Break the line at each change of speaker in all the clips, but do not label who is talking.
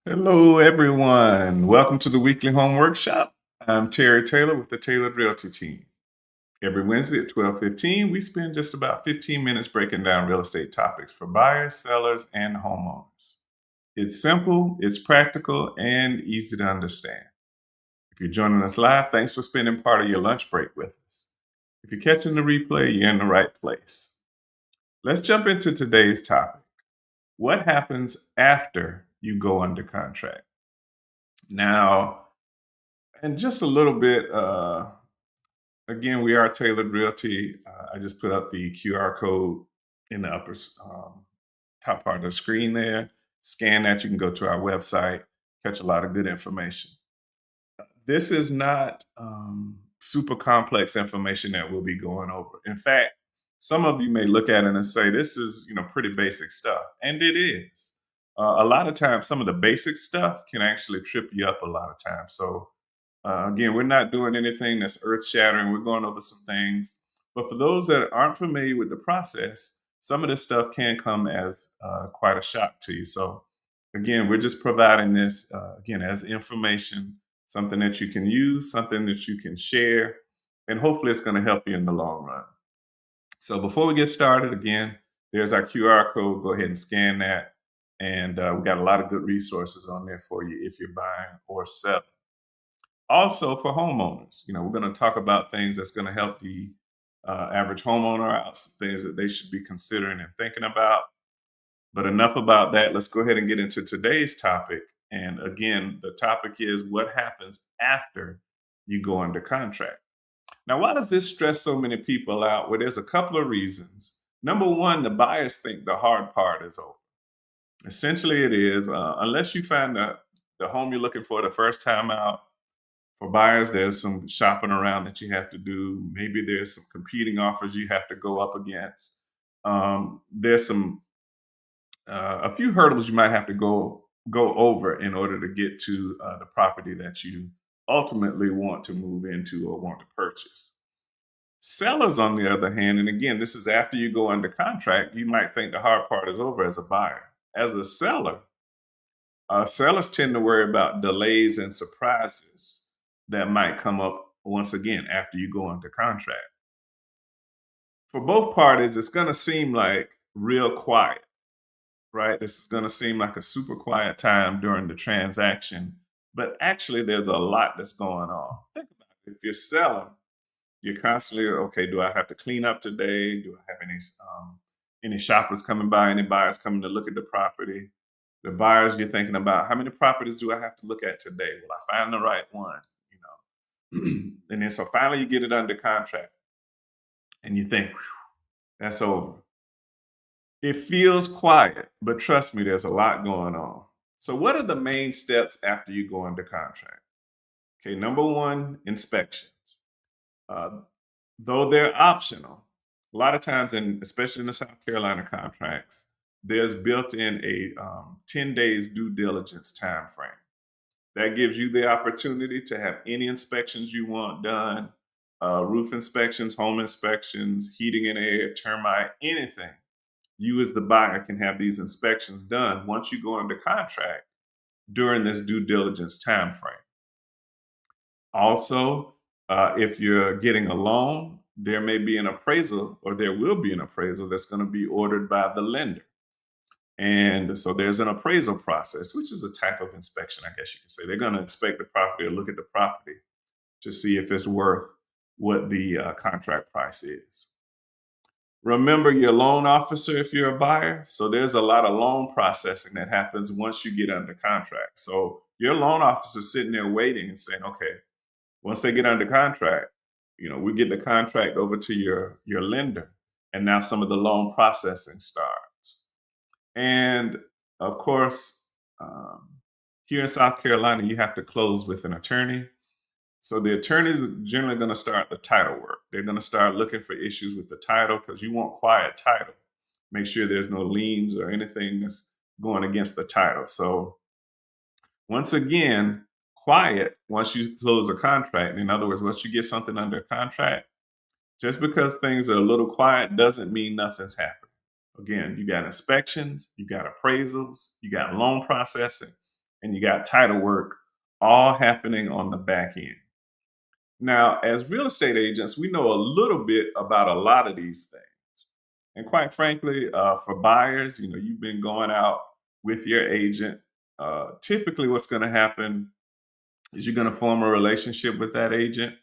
Hello, everyone. Welcome to the weekly home workshop. I'm Terry Taylor with the Tailored Realty team. Every Wednesday at 12:15, we spend just about 15 minutes breaking down real estate topics for buyers, sellers, and homeowners. It's simple, it's practical, and easy to understand. If you're joining us live, thanks for spending part of your lunch break with us. If you're catching the replay, you're in the right place. Let's jump into today's topic. What happens after you go under contract? Now, and just a little bit, again, we are Tailored Realty. I just put up the QR code in the top part of the screen there. Scan that, you can go to our website, catch a lot of good information. This is not super complex information that we'll be going over. In fact, some of you may look at it and say, this is, pretty basic stuff. And it is. A lot of times, some of the basic stuff can actually trip you up a lot of times. So, again, we're not doing anything that's earth shattering. We're going over some things. But for those that aren't familiar with the process, some of this stuff can come as quite a shock to you. So, again, we're just providing this, again, as information, something that you can use, something that you can share, and hopefully it's going to help you in the long run. So, before we get started, again, there's our QR code. Go ahead and scan that. And we got a lot of good resources on there for you if you're buying or selling. Also, for homeowners, we're going to talk about things that's going to help the average homeowner out, some things that they should be considering and thinking about. But enough about that. Let's go ahead and get into today's topic. And again, the topic is what happens after you go under contract. Now, why does this stress so many people out? Well, there's a couple of reasons. Number one, the buyers think the hard part is over. Essentially, it is, unless you find the home you're looking for the first time out. For buyers, there's some shopping around that you have to do. Maybe there's some competing offers you have to go up against. There's some a few hurdles you might have to go over in order to get to the property that you ultimately want to move into or want to purchase. Sellers, on the other hand, and again, this is after you go under contract, you might think the hard part is over as a buyer. As a seller, sellers tend to worry about delays and surprises that might come up once again after you go under contract. For both parties, it's going to seem like real quiet, right? This is going to seem like a super quiet time during the transaction, but actually, there's a lot that's going on. Think about it. If you're selling, you're constantly, okay, do I have to clean up today? Do I have any shoppers coming by, any buyers coming to look at the property? The buyers, you're thinking about, how many properties do I have to look at today? Will I find the right one? And then so finally you get it under contract and you think, "Whew, that's over." It feels quiet, but trust me, there's a lot going on. So what are the main steps after you go under contract? Okay, number one, inspections. Uh, though they're optional, a lot of times, and especially in the South Carolina contracts, there's built in a 10 days due diligence time frame. That gives you the opportunity to have any inspections you want done, roof inspections, home inspections, heating and air, termite, anything. You as the buyer can have these inspections done once you go under contract during this due diligence time frame. Also, if you're getting a loan, there may be an appraisal, or there will be an appraisal that's going to be ordered by the lender. And so there's an appraisal process, which is a type of inspection, I guess you could say. They're going to inspect the property or look at the property to see if it's worth what the contract price is. Remember your loan officer if you're a buyer. So there's a lot of loan processing that happens once you get under contract. So your loan officer sitting there waiting and saying, okay, once they get under contract, we get the contract over to your lender, and now some of the loan processing starts. And of course, here in South Carolina, you have to close with an attorney. So the attorneys are generally going to start the title work. They're going to start looking for issues with the title because you want quiet title. Make sure there's no liens or anything that's going against the title. So once again, quiet once you close a contract. In other words, once you get something under contract, just because things are a little quiet doesn't mean nothing's happening. Again, you got inspections, you got appraisals, you got loan processing, and you got title work all happening on the back end. Now, as real estate agents, we know a little bit about a lot of these things. And quite frankly, for buyers, you've been going out with your agent. Typically, what's going to happen is you're going to form a relationship with that agent.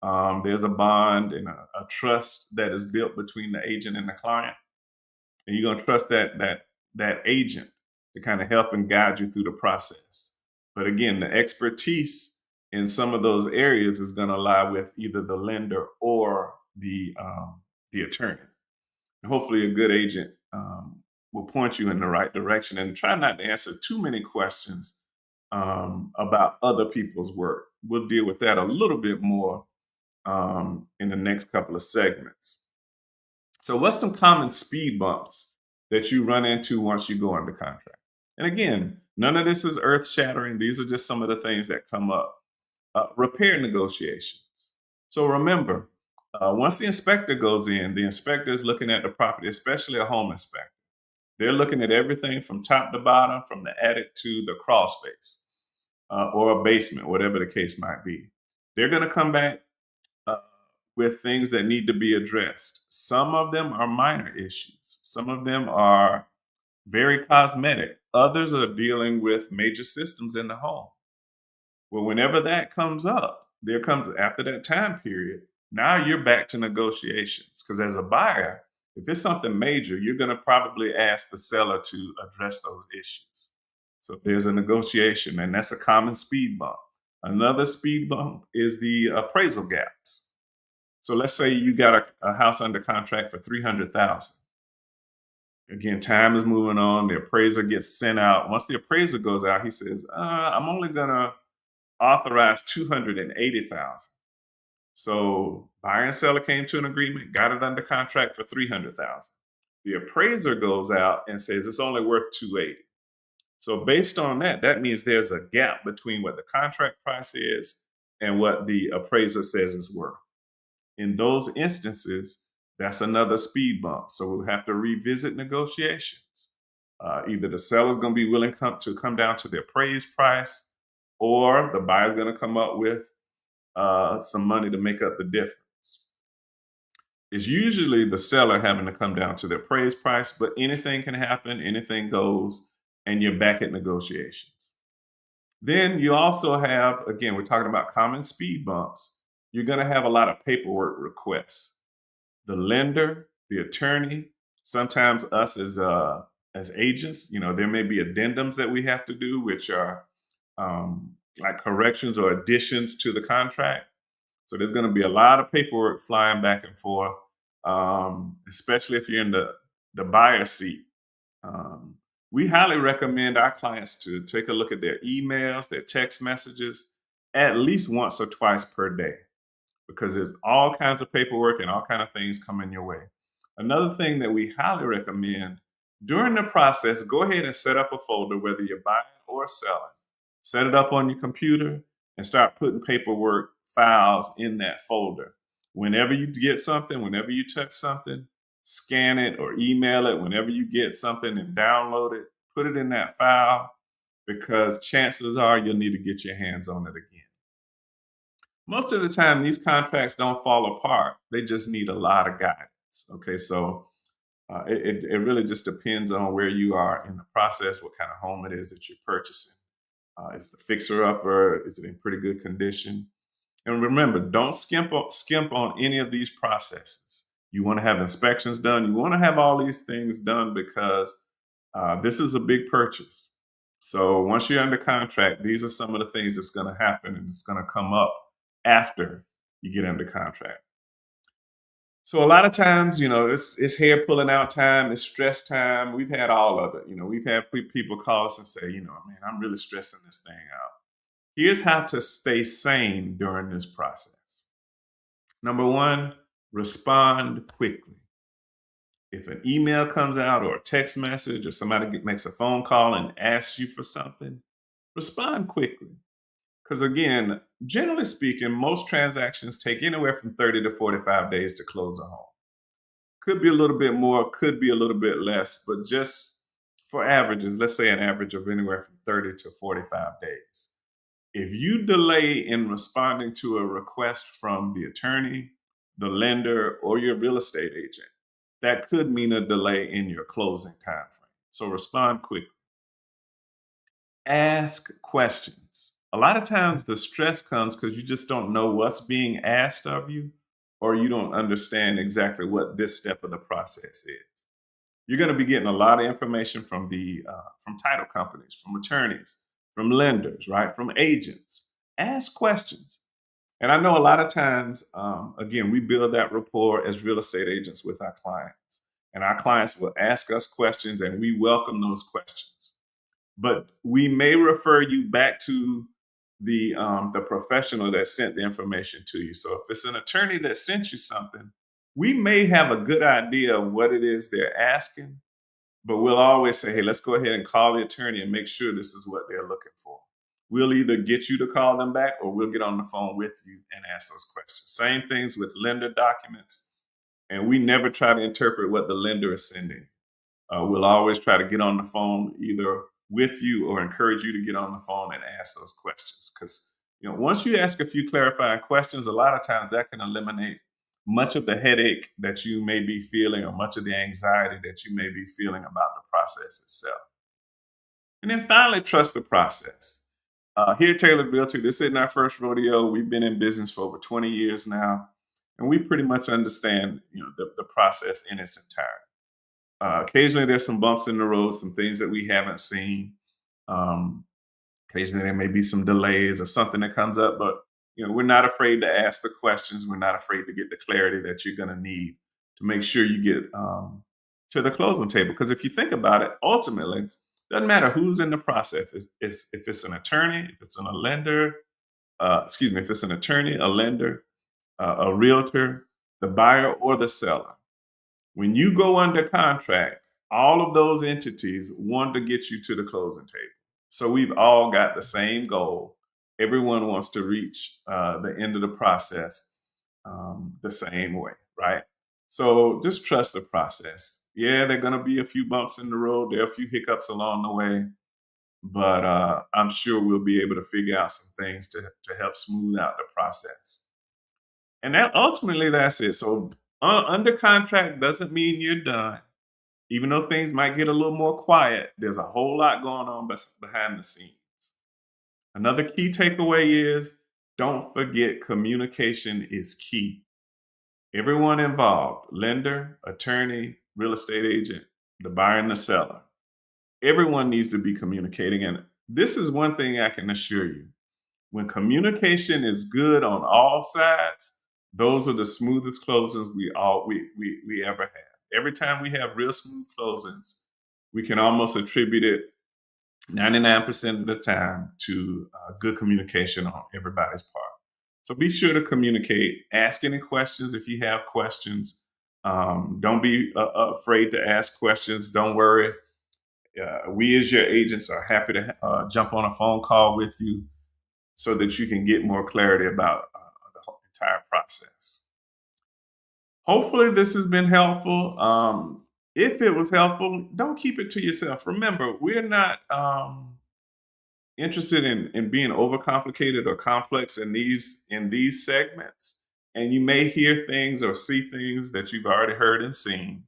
There's a bond and a trust that is built between the agent and the client, and you're going to trust that agent to kind of help and guide you through the process. But again, the expertise in some of those areas is going to lie with either the lender or the attorney. And hopefully, a good agent will point you in the right direction, and try not to answer too many questions about other people's work. We'll deal with that a little bit more in the next couple of segments. So, what's some common speed bumps that you run into once you go under contract? And again, none of this is earth shattering. These are just some of the things that come up. Repair negotiations. So, remember, once the inspector goes in, the inspector is looking at the property, especially a home inspector. They're looking at everything from top to bottom, from the attic to the crawl space or a basement, whatever the case might be. They're going to come back uh, with things that need to be addressed. Some of them are minor issues, some of them are very cosmetic, others are dealing with major systems in the home. Well, whenever that comes up, there comes after that time period, now you're back to negotiations. Because as a buyer, if it's something major, you're going to probably ask the seller to address those issues. So there's a negotiation, and that's a common speed bump. Another speed bump is the appraisal gaps. So let's say you got a house under contract for 300,000. Again, time is moving on. The appraiser gets sent out. Once the appraiser goes out, he says, "I'm only gonna authorize 280,000." So buyer and seller came to an agreement, got it under contract for 300,000. The appraiser goes out and says it's only worth 280. So based on that, that means there's a gap between what the contract price is and what the appraiser says is worth. In those instances, that's another speed bump. So we'll have to revisit negotiations. Either the seller's going to be willing to come down to the appraised price, or the buyer's going to come up with some money to make up the difference. It's usually the seller having to come down to the appraised price, but anything can happen, anything goes, and you're back at negotiations. Then you also have, again, we're talking about common speed bumps. You're going to have a lot of paperwork requests. The lender, the attorney, sometimes us as agents, there may be addendums that we have to do, which are like corrections or additions to the contract. So there's going to be a lot of paperwork flying back and forth, especially if you're in the buyer seat. We highly recommend our clients to take a look at their emails, their text messages, at least once or twice per day, because there's all kinds of paperwork and all kinds of things coming your way. Another thing that we highly recommend during the process, go ahead and set up a folder, whether you're buying or selling. Set it up on your computer and start putting paperwork files in that folder. Whenever you get something, whenever you touch something, scan it or email it. Whenever you get something and download it, put it in that file, because chances are you'll need to get your hands on it again. Most of the time, these contracts don't fall apart. They just need a lot of guidance. Okay, so it really just depends on where you are in the process, what kind of home it is that you're purchasing. Is it a fixer upper? Is it in pretty good condition? And remember, don't skimp on any of these processes. You want to have inspections done. You want to have all these things done because this is a big purchase. So once you're under contract, these are some of the things that's going to happen, and it's going to come up after you get under contract. So a lot of times, it's hair pulling out time, it's stress time. We've had all of it. We've had people call us and say, man, I'm really stressing this thing out. Here's how to stay sane during this process. Number one, respond quickly. If an email comes out or a text message or somebody makes a phone call and asks you for something, respond quickly. Because again, generally speaking, most transactions take anywhere from 30 to 45 days to close a home. Could be a little bit more, could be a little bit less, but just for averages, let's say an average of anywhere from 30 to 45 days. If you delay in responding to a request from the attorney, the lender, or your real estate agent, that could mean a delay in your closing time frame. So respond quickly. Ask questions. A lot of times the stress comes because you just don't know what's being asked of you, or you don't understand exactly what this step of the process is. You're going to be getting a lot of information from from title companies, from attorneys, from lenders, right? From agents. Ask questions. And I know a lot of times, again, we build that rapport as real estate agents with our clients. And our clients will ask us questions and we welcome those questions. But we may refer you back to the professional that sent the information to you. So if it's an attorney that sent you something, we may have a good idea of what it is they're asking, but we'll always say, hey, let's go ahead and call the attorney and make sure this is what they're looking for. We'll either get you to call them back or we'll get on the phone with you and ask those questions. Same things with lender documents. And we never try to interpret what the lender is sending. We'll always try to get on the phone either with you or encourage you to get on the phone and ask those questions. Because once you ask a few clarifying questions, a lot of times that can eliminate much of the headache that you may be feeling or much of the anxiety that you may be feeling about the process itself. And then finally, trust the process. Here at Tailored Realty, this isn't our first rodeo. We've been in business for over 20 years now, and we pretty much understand the process in its entirety. Occasionally, there's some bumps in the road, some things that we haven't seen. Occasionally, there may be some delays or something that comes up, but we're not afraid to ask the questions. We're not afraid to get the clarity that you're going to need to make sure you get to the closing table. Because if you think about it, ultimately, doesn't matter who's in the process. If it's an attorney, if it's a lender, if it's an attorney, a lender, a realtor, the buyer, or the seller. When you go under contract, all of those entities want to get you to the closing table. So we've all got the same goal. Everyone wants to reach the end of the process the same way, right? So just trust the process. Yeah, there are going to be a few bumps in the road. There are a few hiccups along the way, but I'm sure we'll be able to figure out some things to help smooth out the process. And ultimately, that's it. So under contract doesn't mean you're done. Even though things might get a little more quiet, there's a whole lot going on behind the scenes. Another key takeaway is don't forget communication is key. Everyone involved, lender, attorney, real estate agent, the buyer and the seller, everyone needs to be communicating. And this is one thing I can assure you. When communication is good on all sides, those are the smoothest closings we ever have. Every time we have real smooth closings, we can almost attribute it 99% of the time to good communication on everybody's part. So be sure to communicate. Ask any questions if you have questions. Don't be afraid to ask questions. Don't worry. We as your agents are happy to jump on a phone call with you so that you can get more clarity about the whole entire process. Hopefully this has been helpful. If it was helpful, don't keep it to yourself. Remember, we're not interested in being overcomplicated or complex in these segments. And you may hear things or see things that you've already heard and seen,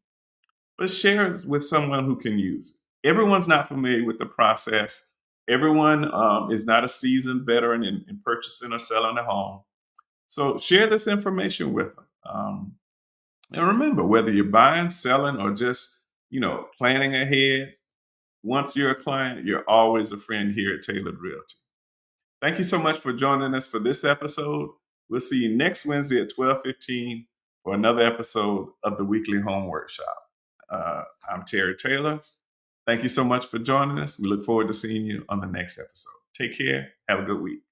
but share it with someone who can use it. Everyone's not familiar with the process. Everyone is not a seasoned veteran in purchasing or selling a home. So share this information with them. And remember, whether you're buying, selling, or just, planning ahead, once you're a client, you're always a friend here at Tailored Realty. Thank you so much for joining us for this episode. We'll see you next Wednesday at 12:15 for another episode of the Weekly Home Workshop. I'm Terry Taylor. Thank you so much for joining us. We look forward to seeing you on the next episode. Take care. Have a good week.